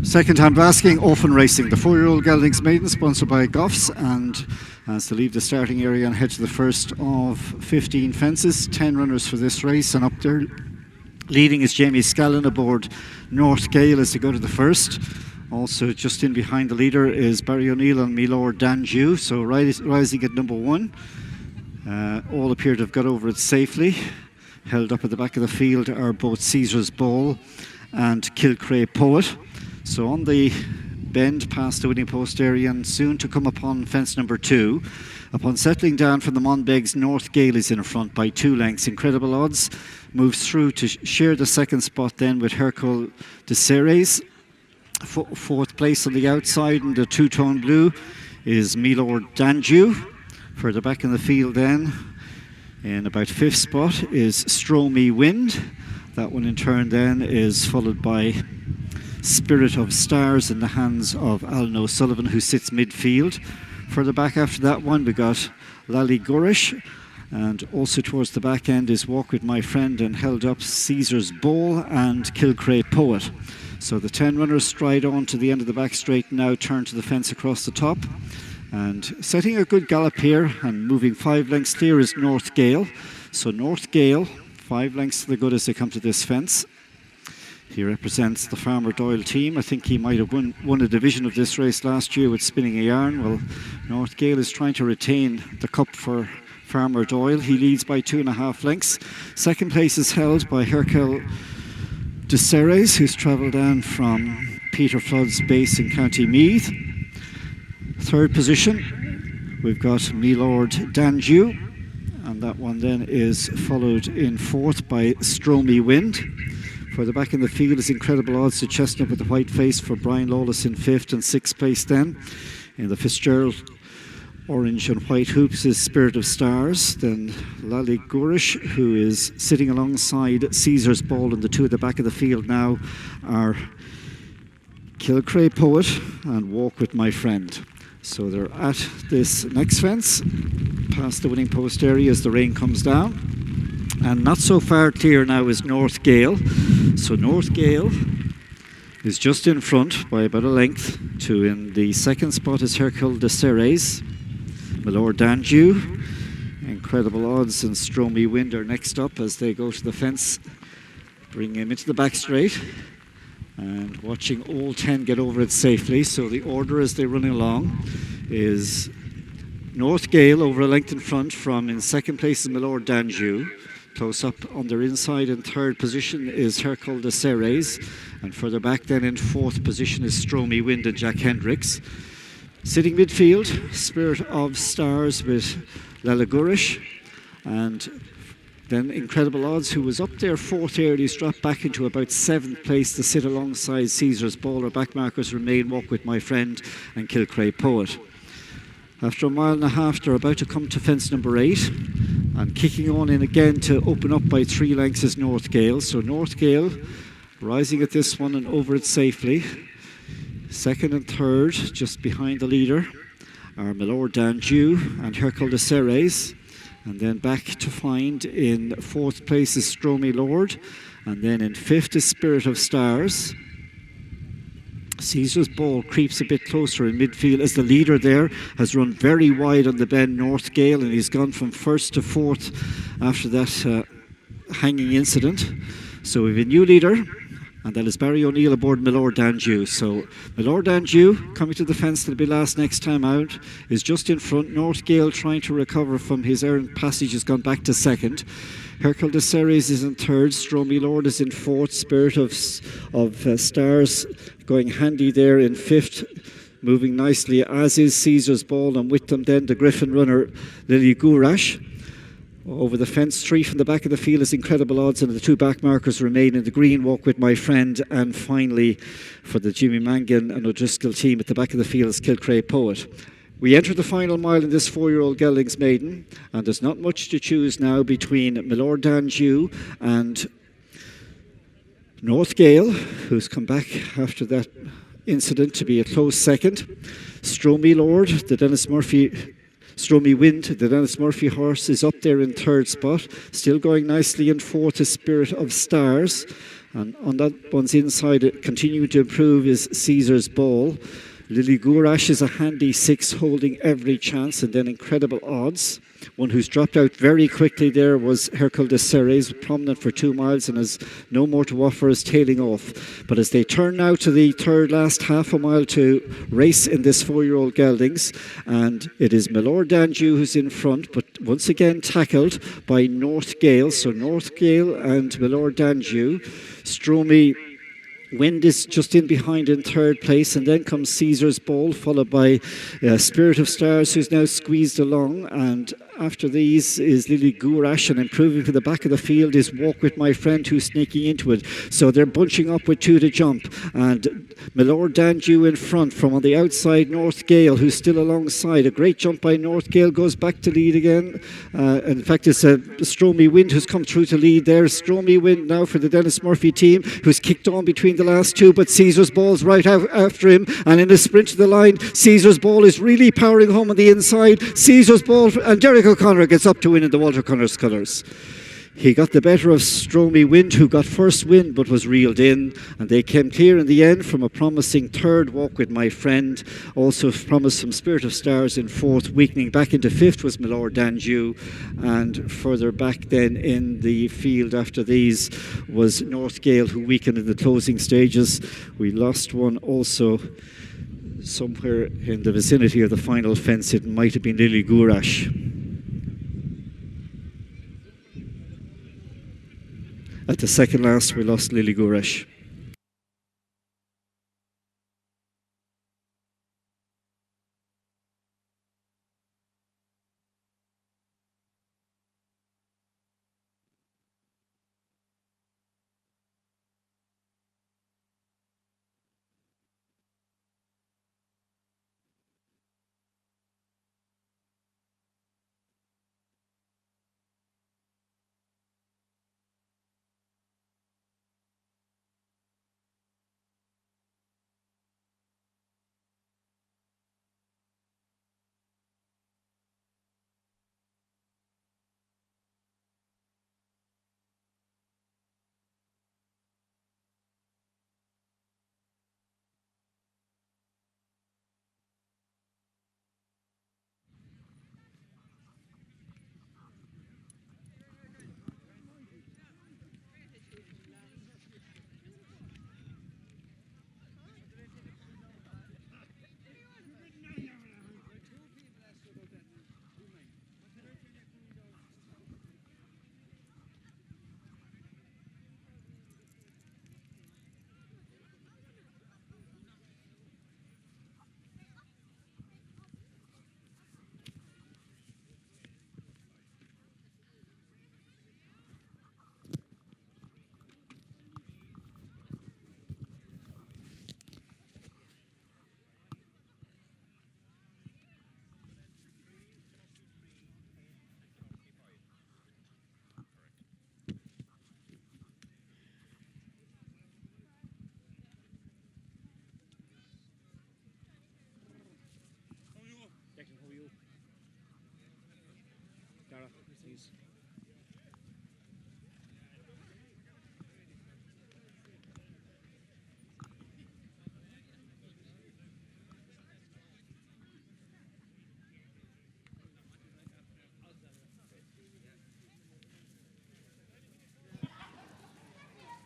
Second time basking, Open Racing, the 4yo Geldings Maiden, sponsored by Goffs, and as they leave the starting area and head to the first of 15 fences, 10 runners for this race, and up there leading is Jamie Scallon aboard North Gale as they go to the first. Also just in behind the leader is Barry O'Neill and Milord Danju, so rising at number one. All appear to have got over it safely. Held up at the back of the field are both Caesar's Ball and Kilcray Poet. So on the bend past the winning post area and soon to come upon fence number 2. Upon settling down from the Monbegs, North Gale is in front by 2 lengths. Incredible Odds moves through to share the second spot then with Hercule de Ceres. Fourth place on the outside in the two-tone blue is Milord Danju. Further back in the field then, in about 5th spot, is Stromy Wind. That one in turn then is followed by Spirit of Stars in the hands of Alan O'Sullivan, who sits midfield. Further back after that one, we got Lally Gorish, and also towards the back end is Walk With My Friend and held up Caesar's Ball and Kilcray Poet. So the 10 runners stride on to the end of the back straight, now turn to the fence across the top. And setting a good gallop here and moving 5 lengths clear is North Gale. So North Gale, 5 lengths to the good as they come to this fence. He represents the Farmer Doyle team. I think he might have won a division of this race last year with Spinning a Yarn. Well, North Gale is trying to retain the cup for Farmer Doyle. He leads by 2.5 lengths. Second place is held by Hercule de Ceres, who's travelled down from Peter Flood's base in County Meath. Third position, we've got Milord Danju, and that one then is followed in 4th by Stromy Wind. Further back in the field is Incredible Odds to Chestnut with the white face for Brian Lawless in 5th, and 6th place then. In the Fitzgerald orange and white hoops is Spirit of Stars. Then Lally Gorish, who is sitting alongside Caesar's Ball, and the two at the back of the field now are Kilcray Poet and Walk With My Friend. So they're at this next fence, past the winning post area as the rain comes down. And not so far clear now is North Gale. So North Gale is just in front by about a length. In the second spot is Hercule de Ceres. Milord Danju, Incredible Odds and Stromy Wind are next up as they go to the fence. Bring him into the back straight. And watching all 10 get over it safely. So the order as they run along is North Gale over a length in front from, in second place is Milord Danju. Close up on their inside in third position is Hercule de Ceres. And further back then in 4th position is Stromy Wind and Jack Hendricks. Sitting midfield, Spirit of Stars with Lalagurish. And then Incredible Odds, who was up there 4th early, he's dropped back into about 7th place to sit alongside Caesar's Ball. Our back markers remain Walk With My Friend and Kilcray Poet. After a mile and a half, they're about to come to fence number 8. And kicking on in again to open up by 3 lengths is North Gale. So North Gale rising at this one and over it safely. Second and third, just behind the leader, are Milord Danju and Hercule de Ceres. And then back to find in 4th place is Stromy Lord. And then in 5th is Spirit of Stars. Caesar's Ball creeps a bit closer in midfield as the leader there has run very wide on the bend, North Gale, and he's gone from 1st to 4th after that hanging incident. So we have a new leader, and that is Barry O'Neill aboard Milord Danju. So Milord Danju, coming to the fence that'll be last next time out, is just in front. North Gale trying to recover from his errant passage has gone back to 2nd. Hercule de Ceres is in 3rd. Stromy Lord is in 4th. Spirit of Stars going handy there in 5th. Moving nicely, as is Caesar's Ball, and with them then the Griffin runner Lily Gourash. Over the fence, 3 from the back of the field is Incredible Odds, and the 2 back markers remain in the green, Walk With My Friend, and finally for the Jimmy Mangan and O'Driscoll team at the back of the field is Kilcray Poet. We enter the final mile in this 4-year-old Geldings Maiden, and there's not much to choose now between Milord Danju and North Gale, who's come back after that incident to be a close second. Stromy Lord, the Dennis Murphy Stromy Wind, the Dennis Murphy horse, is up there in 3rd spot. Still going nicely in 4th is Spirit of Stars. And on that one's inside, continuing to improve, is Caesar's Ball. Lily Gourash is a handy 6, holding every chance, and then incredible odds. One who's dropped out very quickly there was Hercule de Serres, prominent for 2 miles and has no more to offer, is tailing off. But as they turn now to the third last half a mile to race in this 4-year-old Geldings, and it is Milord Danju who's in front, but once again tackled by North Gale. So North Gale and Milord Danju. Stromy Wind is just in behind in third place, and then comes Caesar's Ball, followed by Spirit of Stars, who's now squeezed along. And after these is Lily Gourash, and improving to the back of the field is Walk With My Friend, who's sneaking into it. So they're bunching up with 2 to jump, and Milord Danju in front. From on the outside, North Gale, who's still alongside. A great jump by North Gale, goes back to lead again. In fact, it's Stromy Wind who's come through to lead there. Stromy Wind now for the Dennis Murphy team, who's kicked on between the last 2, but Caesar's Ball's right out after him, and in a sprint to the line, Caesar's Ball is really powering home on the inside. Caesar's Ball, and Derek O'Connor gets up to win in the Walter Connors colours. He got the better of Stromy Wind, who got first win but was reeled in, and they came clear in the end from a promising third, Walk With My Friend. Also promised some Spirit of Stars in fourth. Weakening back into fifth was Milord Danju, and further back then in the field after these was North Gale, who weakened in the closing stages. We lost one also somewhere in the vicinity of the final fence. It might have been Lily Gourash. At the second last, we lost Lily Gourash.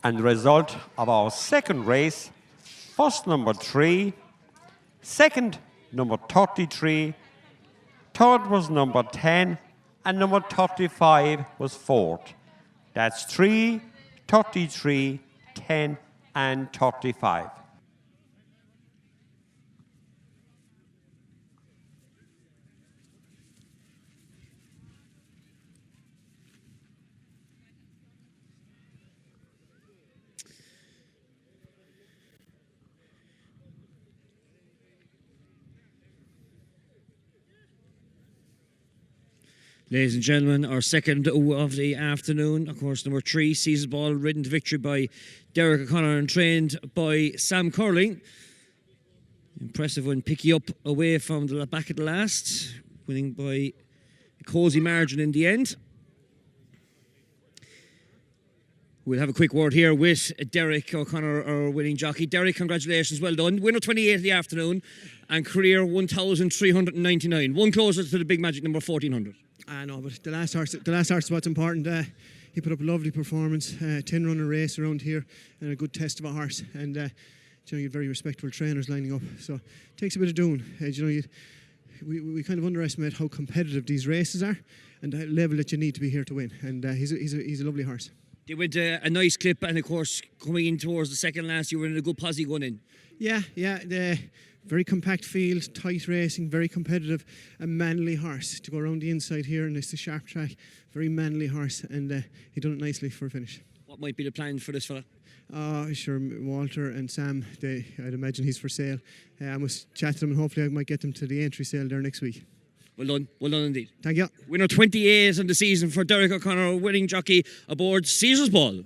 And the result of our second race, first number 3, second number 33, third was number 10, and number 35 was fourth. That's 3, 33, 10, and 35. Ladies and gentlemen, our second of the afternoon, of course, number 3, Caesar's Ball, ridden to victory by Derek O'Connor and trained by Sam Curling. Impressive one, picking up away from the back at the last, winning by a cosy margin in the end. We'll have a quick word here with Derek O'Connor, our winning jockey. Derek, congratulations, well done. Winner 28 of the afternoon and career 1,399. One closer to the big magic number 1,400. I know, but the last horse is what's important. He put up a lovely performance, 10-runner race around here, and a good test of a horse. And you have very respectable trainers lining up, so it takes a bit of doing. We kind of underestimate how competitive these races are, and the level that you need to be here to win. And he's a lovely horse. They went a nice clip, and of course, coming in towards the second last, you were in a good posse going in. Yeah. Very compact field, tight racing, very competitive, a manly horse to go around the inside here, and it's a sharp track. Very manly horse, and he done it nicely for a finish. What might be the plan for this fella? Sure, Walter and Sam, I'd imagine he's for sale. I must chat to them, and hopefully I might get them to the entry sale there next week. Well done indeed. Thank you. Winner 28 on the season for Derek O'Connor, winning jockey aboard Caesar's Ball.